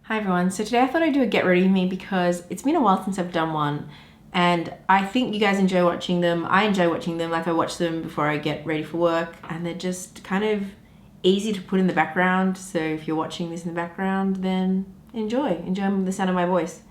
Hi everyone, so today I thought I'd do a get ready with me because it's been a while since I've done one and I think you guys enjoy watching them. I enjoy watching them, like I watch them before I get ready for work, and they're just kind of easy to put in the background, so if you're watching this in the background then enjoy the sound of my voice.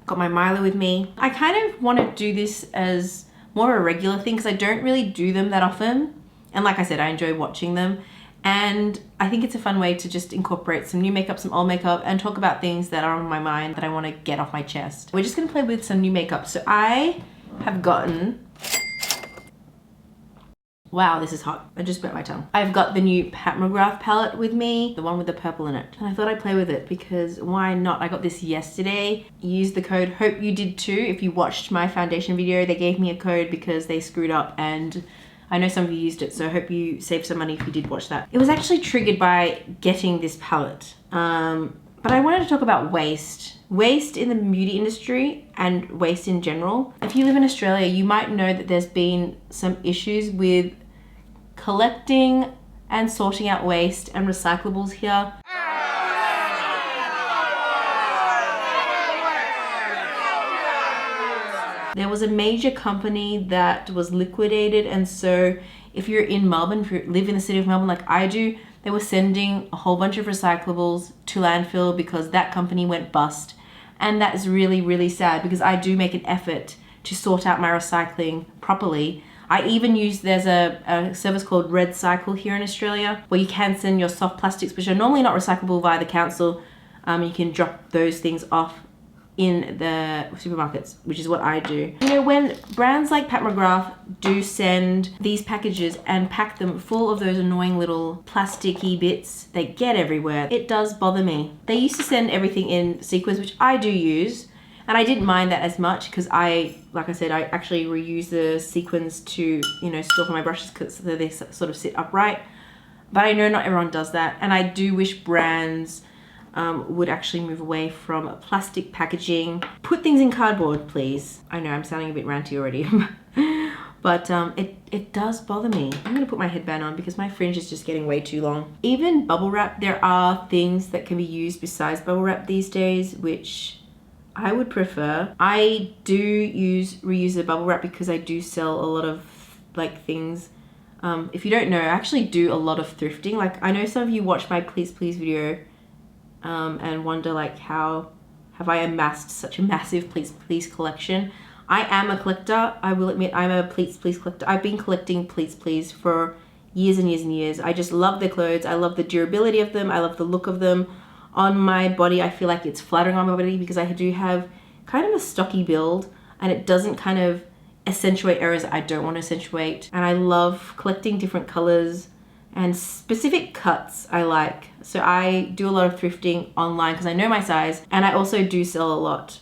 Got my Milo with me. I kind of want to do this as more of a regular thing because I don't really do them that often, and like I said, I enjoy watching them. And I think it's a fun way to just incorporate some new makeup, some old makeup, and talk about things that are on my mind that I want to get off my chest. We're just going to play with some new makeup. So I have gotten... Wow, this is hot. I just burnt my tongue. I've got the new McGrath palette with me, the one with the purple in it. And I thought I'd play with it because why not? I got this yesterday. Use the code. Hope you did too. If you watched my foundation video, they gave me a code because they screwed up and I know some of you used it, so I hope you saved some money if you did watch that. It was actually triggered by getting this palette. But I wanted to talk about waste. Waste in the beauty industry and waste in general. If you live in Australia, you might know that there's been some issues with collecting and sorting out waste and recyclables here. There was a major company that was liquidated, and so if you're in Melbourne, if you live in the city of Melbourne like I do, they were sending a whole bunch of recyclables to landfill because that company went bust. And that is really, really sad because I do make an effort to sort out my recycling properly. I even use, there's a service called Red Cycle here in Australia where you can send your soft plastics, which are normally not recyclable, via the council. You can drop those things off in the supermarkets, which is what I do. You know, when brands like McGrath do send these packages and pack them full of those annoying little plasticky bits that get everywhere, it does bother me. They used to send everything in sequins, which I do use, and I didn't mind that as much because like I said, I actually reuse the sequins to, you know, store for my brushes because they sort of sit upright. But I know not everyone does that, and I do wish brands would actually move away from plastic packaging. Put things in cardboard, please. I know I'm sounding a bit ranty already, but it does bother me. I'm gonna put my headband on because my fringe is just getting way too long. Even bubble wrap, there are things that can be used besides bubble wrap these days, which I would prefer. I do reuse the bubble wrap because I do sell a lot of like things. If you don't know, I actually do a lot of thrifting. Like I know some of you watch my Please Please video and wonder like how have I amassed such a massive Please Please collection. I am a collector. I will admit I'm a Please Please collector. I've been collecting Please Please for years and years and years. I just love their clothes. I love the durability of them. I love the look of them. On my body, I feel like it's flattering on my body because I do have kind of a stocky build and it doesn't kind of accentuate areas that I don't want to accentuate. And I love collecting different colors and specific cuts I like. So I do a lot of thrifting online because I know my size, and I also do sell a lot.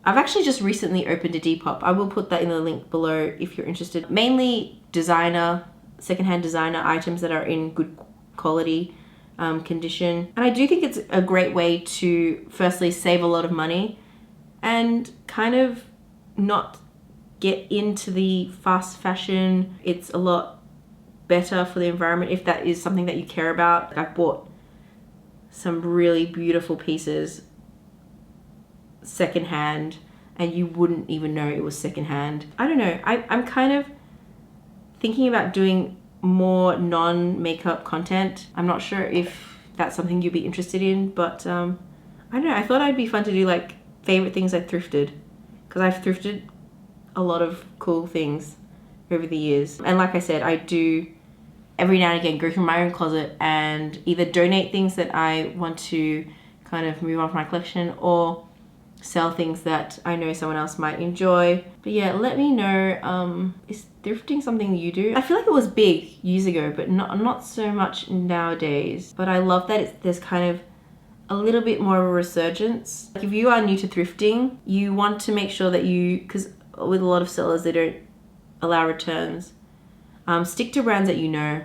I've actually just recently opened a depop. I will put that in the link below if you're interested. Mainly designer, secondhand designer items that are in good quality condition. And I do think it's a great way to firstly save a lot of money and kind of not get into the fast fashion. It's a lot better for the environment if that is something that you care about. I bought some really beautiful pieces secondhand and you wouldn't even know it was secondhand. I don't know, I'm kind of thinking about doing more non-makeup content. I'm not sure if that's something you'd be interested in, but I don't know, I thought it'd be fun to do like favorite things I thrifted, because I've thrifted a lot of cool things over the years. And like I said, I do every now and again go through my own closet and either donate things that I want to kind of move on from my collection or sell things that I know someone else might enjoy. But yeah, let me know, is thrifting something you do? I feel like it was big years ago, but not so much nowadays. But I love that there's kind of a little bit more of a resurgence. Like if you are new to thrifting, you want to make sure that because with a lot of sellers, they don't allow returns. Stick to brands that you know,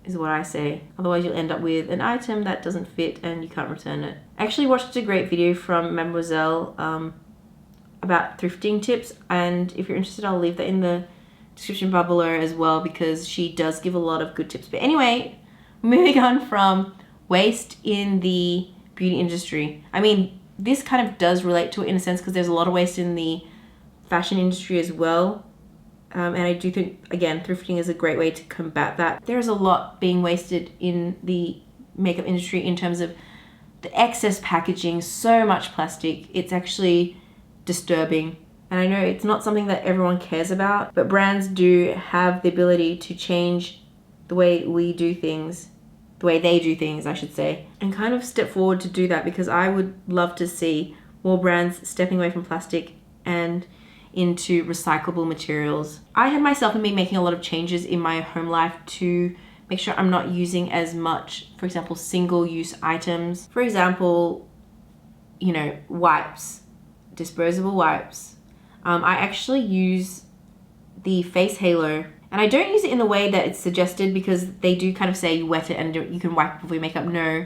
is what I say. Otherwise you'll end up with an item that doesn't fit and you can't return it. I actually watched a great video from Mademoiselle about thrifting tips, and if you're interested, I'll leave that in the description bar below as well because she does give a lot of good tips. But anyway, moving on from waste in the beauty industry. I mean, this kind of does relate to it in a sense because there's a lot of waste in the fashion industry as well. And I do think, again, thrifting is a great way to combat that. There's a lot being wasted in the makeup industry in terms of the excess packaging, so much plastic. It's actually disturbing. And I know it's not something that everyone cares about, but brands do have the ability to change the way we do things, the way they do things, I should say, and kind of step forward to do that, because I would love to see more brands stepping away from plastic and into recyclable materials. I have myself been making a lot of changes in my home life to make sure I'm not using as much, for example, single-use items. For example, you know, wipes, disposable wipes. I actually use the face halo, and I don't use it in the way that it's suggested because they do kind of say you wet it and you can wipe before your makeup. No,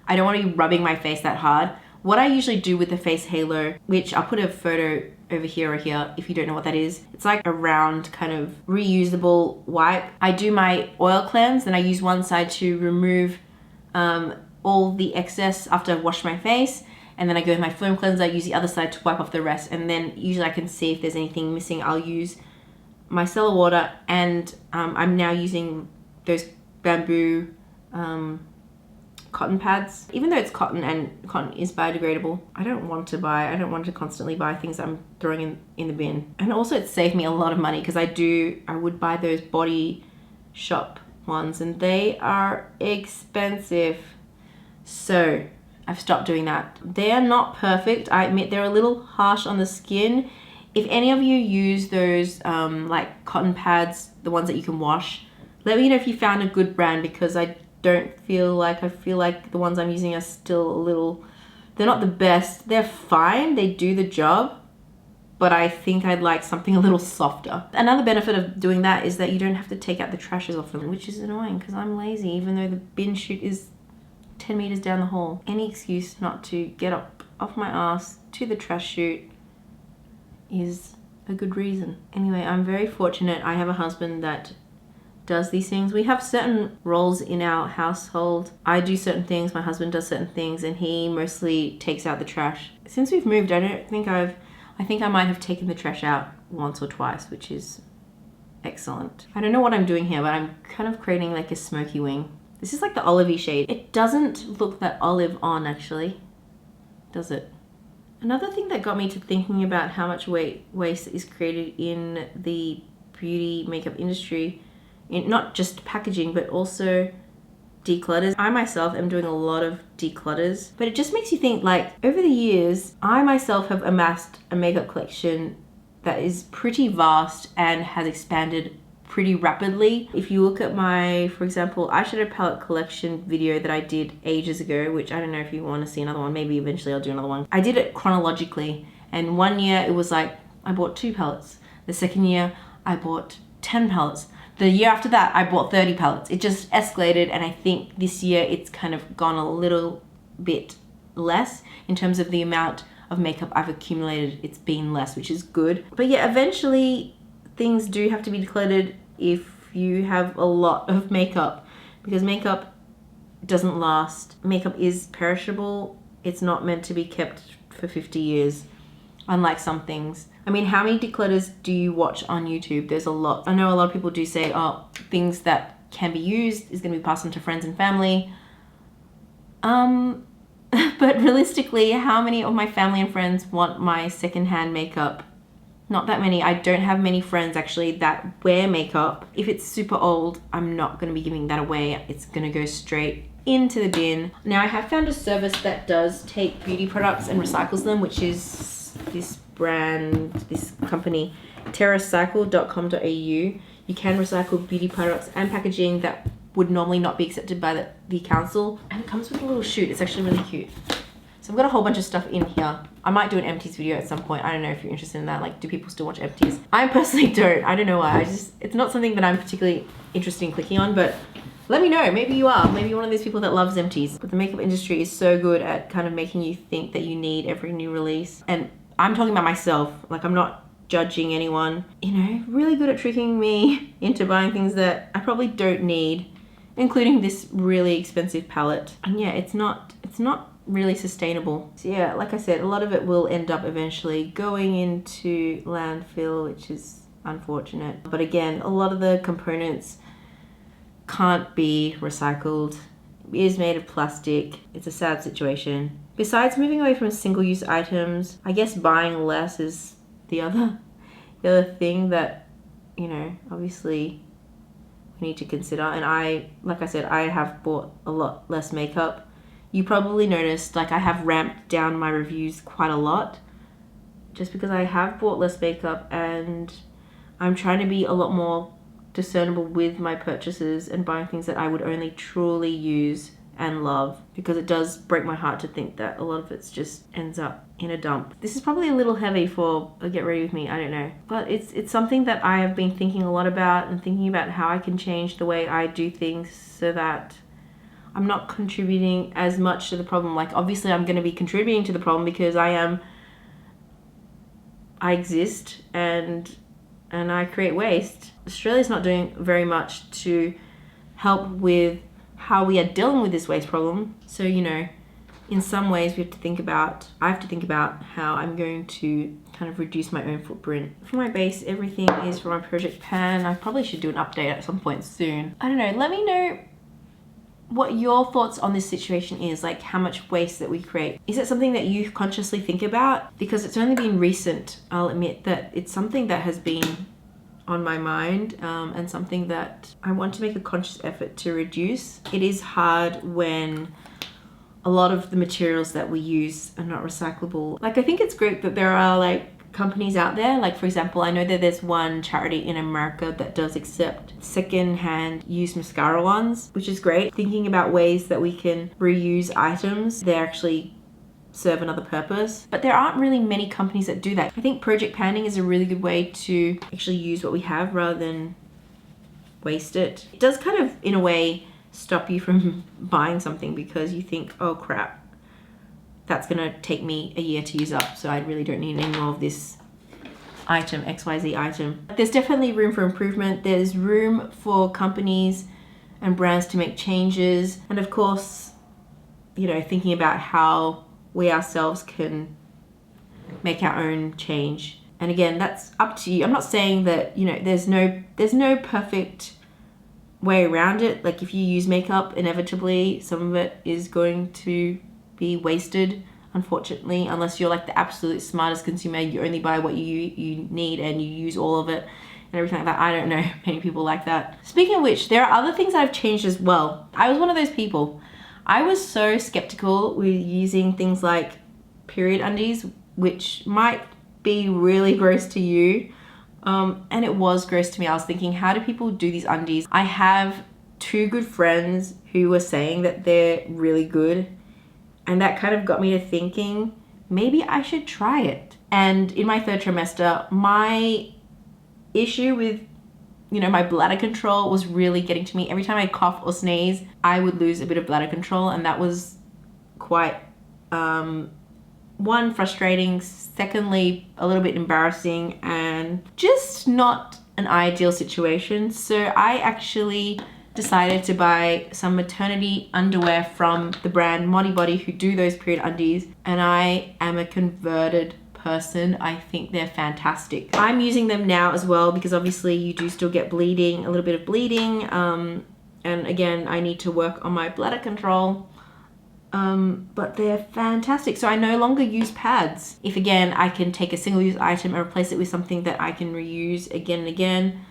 I don't want to be rubbing my face that hard. What I usually do with the face halo, which I'll put a photo over here or here if you don't know what that is. It's like a round kind of reusable wipe. I do my oil cleanse, then I use one side to remove all the excess after I've washed my face, and then I go with my foam cleanser, I use the other side to wipe off the rest, and then usually I can see if there's anything missing. I'll use micellar water, and I'm now using those bamboo cotton pads. Even though it's cotton and cotton is biodegradable, I don't want to constantly buy things I'm throwing in the bin. And also it saved me a lot of money because I would buy those Body Shop ones and they are expensive. So I've stopped doing that. They are not perfect. I admit they're a little harsh on the skin. If any of you use those like cotton pads, the ones that you can wash, let me know if you found a good brand, because I feel like the ones I'm using are still a little, they're not the best. They're fine, they do the job, but I think I'd like something a little softer. Another benefit of doing that is that you don't have to take out the trash as often, which is annoying because I'm lazy, even though the bin chute is 10 meters down the hall. Any excuse not to get up off my ass to the trash chute is a good reason. Anyway, I'm very fortunate. I have a husband that does these things. We have certain roles in our household. I do certain things, my husband does certain things, and he mostly takes out the trash. Since we've moved, I think I might have taken the trash out once or twice, which is excellent. I don't know what I'm doing here, but I'm kind of creating like a smoky wing. This is like the olivey shade. It doesn't look that olive on actually, does it? Another thing that got me to thinking about how much waste is created in the beauty makeup industry, in not just packaging but also declutters. I myself am doing a lot of declutters, but it just makes you think, like, over the years I myself have amassed a makeup collection that is pretty vast and has expanded pretty rapidly. If you look at my, for example, eyeshadow palette collection video that I did ages ago, which I don't know if you want to see another one, maybe eventually I'll do another one. I did it chronologically, and one year it was like I bought 2 palettes. The second year I bought 10 palettes. The year after that, I bought 30 palettes. It just escalated, and I think this year it's kind of gone a little bit less in terms of the amount of makeup I've accumulated. It's been less, which is good. But yeah, eventually things do have to be decluttered if you have a lot of makeup, because makeup doesn't last. Makeup is perishable. It's not meant to be kept for 50 years, unlike some things. I mean, how many declutters do you watch on YouTube? There's a lot. I know a lot of people do say, oh, things that can be used is going to be passed on to friends and family. But realistically, how many of my family and friends want my secondhand makeup? Not that many. I don't have many friends actually that wear makeup. If it's super old, I'm not going to be giving that away. It's going to go straight into the bin. Now, I have found a service that does take beauty products and recycles them, which is this brand, this company, Terracycle.com.au. You can recycle beauty products and packaging that would normally not be accepted by the council. And it comes with a little chute. It's actually really cute. So I've got a whole bunch of stuff in here. I might do an empties video at some point. I don't know if you're interested in that. Like, do people still watch empties? I personally don't. I don't know why. It's not something that I'm particularly interested in clicking on, but let me know. Maybe you are. Maybe you're one of those people that loves empties. But the makeup industry is so good at kind of making you think that you need every new release. And I'm talking about myself. Like, I'm not judging anyone. You know, really good at tricking me into buying things that I probably don't need. including this really expensive palette. And yeah, it's not really sustainable. So yeah, like I said, a lot of it will end up eventually going into landfill, which is unfortunate. But again, a lot of the components can't be recycled. It is made of plastic. It's a sad situation. Besides moving away from single-use items, I guess buying less is the other thing that, you know, obviously we need to consider. And like I said, I have bought a lot less makeup. You probably noticed, like, I have ramped down my reviews quite a lot just because I have bought less makeup, and I'm trying to be a lot more discernible with my purchases and buying things that I would only truly use and love, because it does break my heart to think that a lot of it just ends up in a dump. This is probably a little heavy for a Get Ready With Me, I don't know. But it's something that I have been thinking a lot about, and thinking about how I can change the way I do things so that I'm not contributing as much to the problem. Like, obviously I'm going to be contributing to the problem because I exist and I create waste. Australia's not doing very much to help with how we are dealing with this waste problem. So, you know, in some ways I have to think about how I'm going to kind of reduce my own footprint. For my base, everything is from my project pan. I probably should do an update at some point soon. I don't know, let me know what your thoughts on this situation is, like how much waste that we create. Is it something that you consciously think about? Because it's only been recent, I'll admit, that it's something that has been on my mind, and something that I want to make a conscious effort to reduce. It is hard when a lot of the materials that we use are not recyclable. Like, I think it's great that there are like companies out there, like for example, I know that there's one charity in America that does accept second-hand used mascara ones, which is great. Thinking about ways that we can reuse items, they actually serve another purpose. But there aren't really many companies that do that. I think project panning is a really good way to actually use what we have rather than waste it. It does kind of, in a way, stop you from buying something because you think, oh crap, that's gonna take me a year to use up, so I really don't need any more of this item, XYZ item. There's definitely room for improvement. There's room for companies and brands to make changes. And of course, you know, thinking about how we ourselves can make our own change. And again, that's up to you. I'm not saying that, you know, there's no perfect way around it. Like, if you use makeup, inevitably some of it is going to be wasted, unfortunately, unless you're like the absolute smartest consumer. You only buy what you need and you use all of it and everything like that. I don't know many people like that. Speaking of which, there are other things that I've changed as well. I was one of those people. I was so skeptical with using things like period undies, which might be really gross to you, and it was gross to me. I was thinking, how do people do these undies? I have two good friends who were saying that they're really good, and that kind of got me to thinking, maybe I should try it. And in my third trimester, my issue with, you know, my bladder control was really getting to me. Every time I cough or sneeze, I would lose a bit of bladder control, and that was quite, one, frustrating, secondly, a little bit embarrassing, and just not an ideal situation. So I actually decided to buy some maternity underwear from the brand Modibodi, who do those period undies, and I am a converted person. I think they're fantastic. I'm using them now as well because obviously you do still get bleeding, a little bit of bleeding, and again, I need to work on my bladder control, but they're fantastic. So I no longer use pads. If again, I can take a single-use item and replace it with something that I can reuse again and again,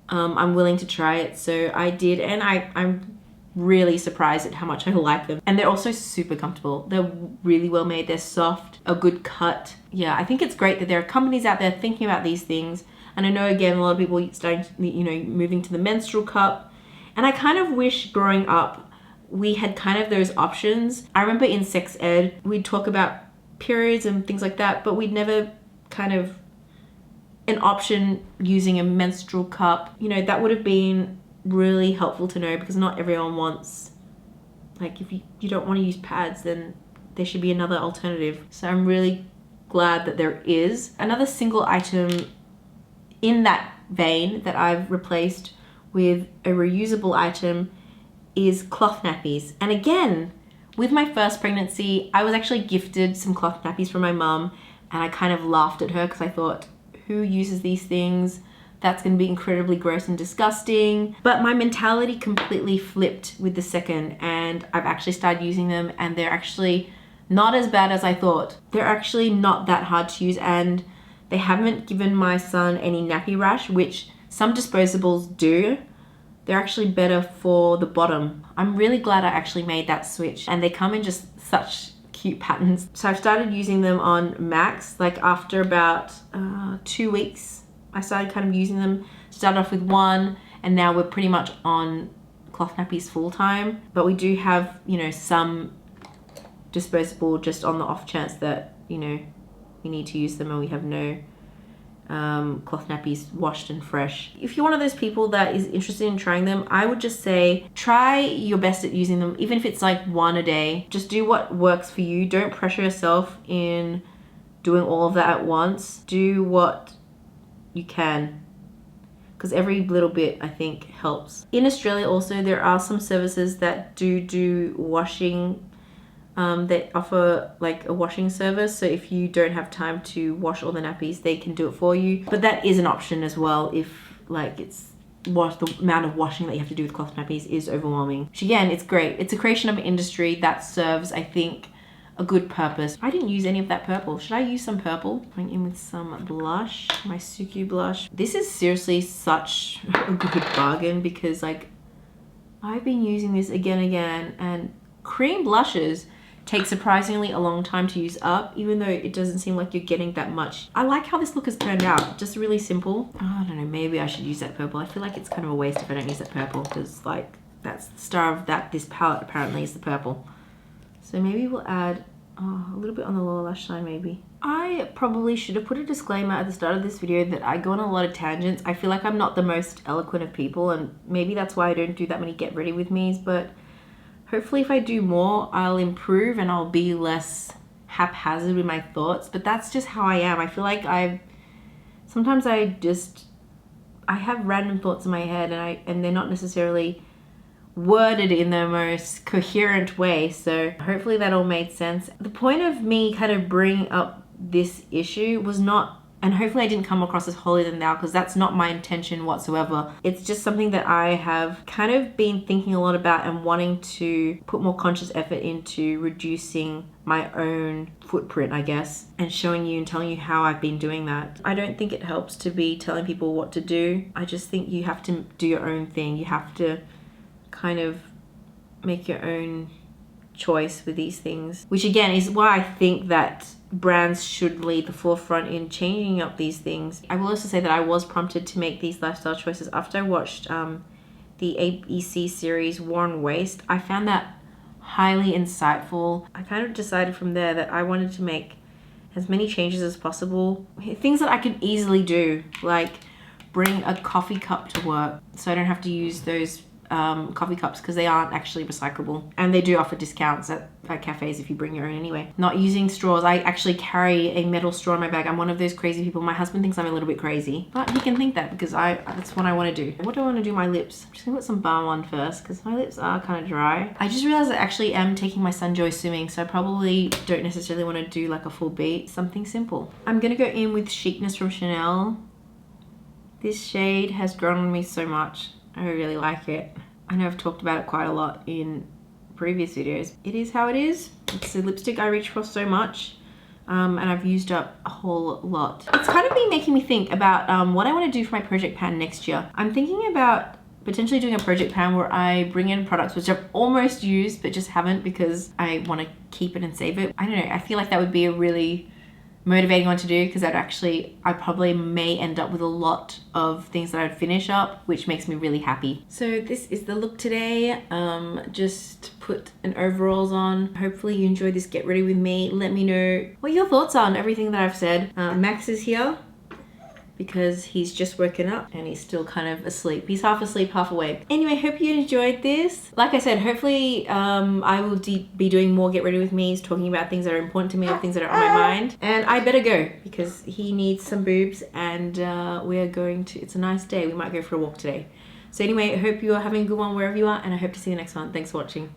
I'm willing to try it. So I did, and I'm really surprised at how much I like them. And they're also super comfortable. They're really well made. They're soft, a good cut. Yeah, I think it's great that there are companies out there thinking about these things. And I know, again, a lot of people starting to, you know, moving to the menstrual cup. And I kind of wish growing up we had kind of those options. I remember in sex ed, we'd talk about periods and things like that, but we'd never kind of an option using a menstrual cup. You know, that would have been really helpful to know, because not everyone wants, like, if you don't want to use pads, then there should be another alternative. So I'm really glad that there is. Another single item in that vein that I've replaced with a reusable item is cloth nappies. And again, with my first pregnancy, I was actually gifted some cloth nappies from my mum, and I kind of laughed at her because I thought, who uses these things? That's going to be incredibly gross and disgusting. But my mentality completely flipped with the second, and I've actually started using them, and they're actually not as bad as I thought. They're actually not that hard to use, and they haven't given my son any nappy rash, which some disposables do. They're actually better for the bottom. I'm really glad I actually made that switch, and they come in just such cute patterns. So I've started using them on Max, like after about 2 weeks. I started kind of using them. Started off with one, and now we're pretty much on cloth nappies full time. But we do have, you know, some disposable just on the off chance that, you know, we need to use them and we have no cloth nappies washed and fresh. If you're one of those people that is interested in trying them, I would just say try your best at using them, even if it's like one a day. Just do what works for you. Don't pressure yourself in doing all of that at once. Do what you can, because every little bit I think helps. In Australia also, there are some services that do washing. They offer like a washing service, so if you don't have time to wash all the nappies, they can do it for you. But that is an option as well if like the amount of washing that you have to do with cloth nappies is overwhelming. Which again, it's great. It's a creation of an industry that serves, I think, a good purpose. I didn't use any of that purple. Should I use some purple? Going in with some blush, my Suqqu blush. This is seriously such a good bargain because like I've been using this again, and cream blushes take surprisingly a long time to use up, even though it doesn't seem like you're getting that much. I like how this look has turned out. Just really simple. Oh, I don't know, maybe I should use that purple. I feel like it's kind of a waste if I don't use that purple, because like that's the star of this palette apparently is the purple. So maybe we'll add a little bit on the lower lash line maybe. I probably should have put a disclaimer at the start of this video that I go on a lot of tangents. I feel like I'm not the most eloquent of people, and maybe that's why I don't do that many get ready with me's, but hopefully if I do more, I'll improve and I'll be less haphazard with my thoughts. But that's just how I am. I feel like sometimes I have random thoughts in my head, and they're not necessarily worded in the most coherent way. So hopefully that all made sense. The point of me kind of bringing up this issue was not, and hopefully I didn't come across as holier than thou, because that's not my intention whatsoever. It's just something that I have kind of been thinking a lot about and wanting to put more conscious effort into reducing my own footprint, I guess, and showing you and telling you how I've been doing that. I don't think it helps to be telling people what to do. I just think you have to do your own thing. You have to kind of make your own choice with these things, which again is why I think that brands should lead the forefront in changing up these things. I will also say that I was prompted to make these lifestyle choices after I watched the ABC series Worn Waste. I found that highly insightful. I kind of decided from there that I wanted to make as many changes as possible. Things that I could easily do, like bring a coffee cup to work so I don't have to use those coffee cups, because they aren't actually recyclable, and they do offer discounts at cafes if you bring your own anyway. Not using straws. I actually carry a metal straw in my bag. I'm one of those crazy people. My husband thinks I'm a little bit crazy, but he can think that because that's what I want to do. What do I want to do? My lips. I'm just gonna put some balm on first because my lips are kind of dry. I just realized I actually am taking my son Joy swimming, so I probably don't necessarily want to do like a full beat. Something simple. I'm gonna go in with Chicness from Chanel. This shade has grown on me so much. I really like it. I know I've talked about it quite a lot in previous videos. It is how it is. It's a lipstick I reach for so much, and I've used up a whole lot. It's kind of been making me think about what I want to do for my project pan next year. I'm thinking about potentially doing a project pan where I bring in products which I've almost used but just haven't because I want to keep it and save it. I don't know, I feel like that would be a really motivating one to do, because I probably may end up with a lot of things that I'd finish up, which makes me really happy. So this is the look today. Just put an overalls on. Hopefully you enjoyed this get ready with me. Let me know what your thoughts are on everything that I've said. Max is here because he's just woken up and he's still kind of asleep. He's half asleep, half awake. Anyway, hope you enjoyed this. Like I said, hopefully I will be doing more get ready with me's, talking about things that are important to me or things that are on my mind. And I better go because he needs some boobs, and we are going to, it's a nice day. We might go for a walk today. So anyway, I hope you are having a good one wherever you are, and I hope to see you next one. Thanks for watching.